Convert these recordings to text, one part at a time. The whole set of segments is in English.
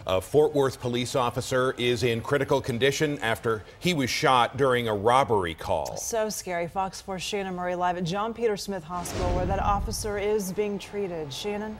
A Fort Worth police officer is in critical condition after he was shot during a robbery call. So scary. Fox 4's Shannon Murray live at John Peter Smith Hospital where that officer is being treated. Shannon?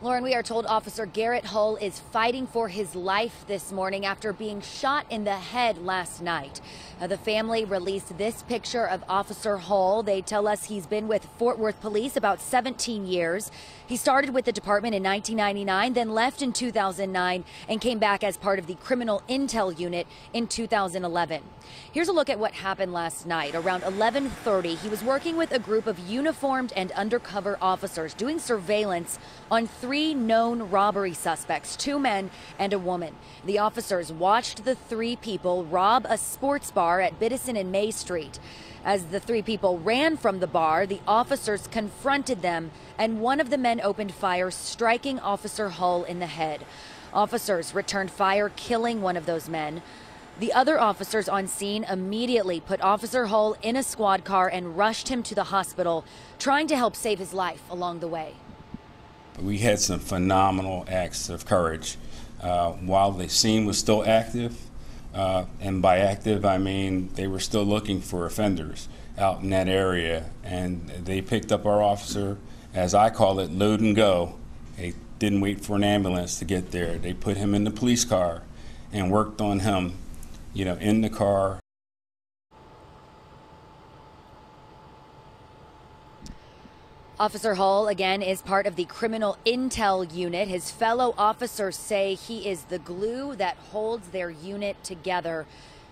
Lauren, we are told Officer Garrett Hull is fighting for his life this morning after being shot in the head last night. The family released this picture of Officer Hull. They tell us he's been with Fort Worth Police about 17 years. He started with the department in 1999, then left in 2009 and came back as part of the Criminal Intel Unit in 2011. Here's a look at what happened last night. Around 11:30, he was working with a group of uniformed and undercover officers doing surveillance on 3 known robbery suspects, 2 men and a woman. The officers watched the 3 people rob a sports bar at Biddison and May Street. As the 3 people ran from the bar, the officers confronted them, and one of the men opened fire, striking Officer Hull in the head. Officers returned fire, killing one of those men. The other officers on scene immediately put Officer Hull in a squad car and rushed him to the hospital, trying to help save his life along the way. We had some phenomenal acts of courage while the scene was still active. And by active, I mean they were still looking for offenders out in that area. And they picked up our officer, as I call it, load and go. They didn't wait for an ambulance to get there. They put him in the police car and worked on him, in the car. Officer Hull, again, is part of the Criminal Intel Unit. His fellow officers say he is the glue that holds their unit together.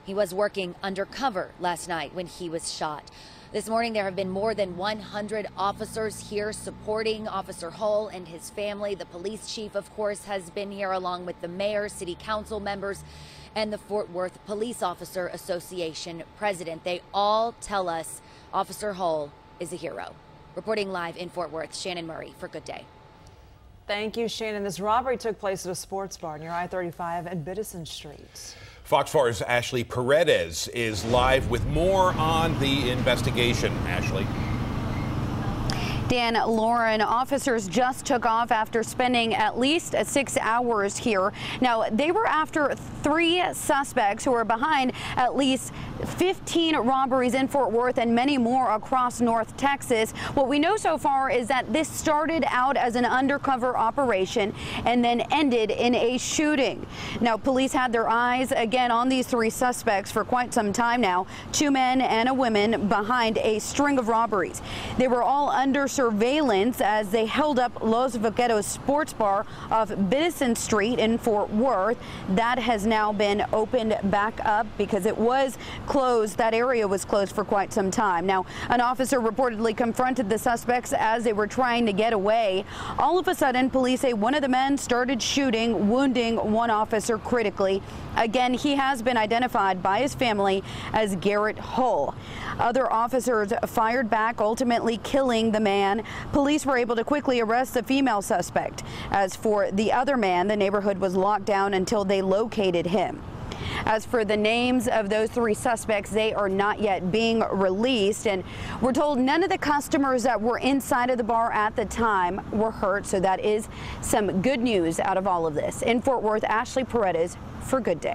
He was working undercover last night when he was shot. This morning, there have been more than 100 officers here supporting Officer Hull and his family. The police chief, of course, has been here along with the mayor, city council members, and the Fort Worth Police Officer Association president. They all tell us Officer Hull is a hero. Reporting live in Fort Worth, Shannon Murray for Good Day. Thank you, Shannon. This robbery took place at a sports bar near I-35 and Biddison Street. Fox 4's Ashley Paredes is live with more on the investigation. Ashley. Dan, Lauren, officers just took off after spending at least 6 hours here. Now, they were after 3 suspects who are behind at least 15 robberies in Fort Worth and many more across North Texas. What we know so far is that this started out as an undercover operation and then ended in a shooting. Now, police had their eyes again on these 3 suspects for quite some time now, 2 men and a woman behind a string of robberies. They were all under surveillance as they held up Los Vaqueros sports bar off Biddison Street in Fort Worth. That has now been opened back up because it was closed. That area was closed for quite some time. Now, an officer reportedly confronted the suspects as they were trying to get away. All of a sudden, police say one of the men started shooting, wounding one officer critically. Again, he has been identified by his family as Garrett Hull. Other officers fired back, ultimately killing the man. Police were able to quickly arrest the female suspect. As for the other man, the neighborhood was locked down until they located him. As for the names of those 3 suspects, they are not yet being released, and we're told none of the customers that were inside of the bar at the time were hurt, so that is some good news out of all of this. In Fort Worth, Ashley Paredes for Good Day.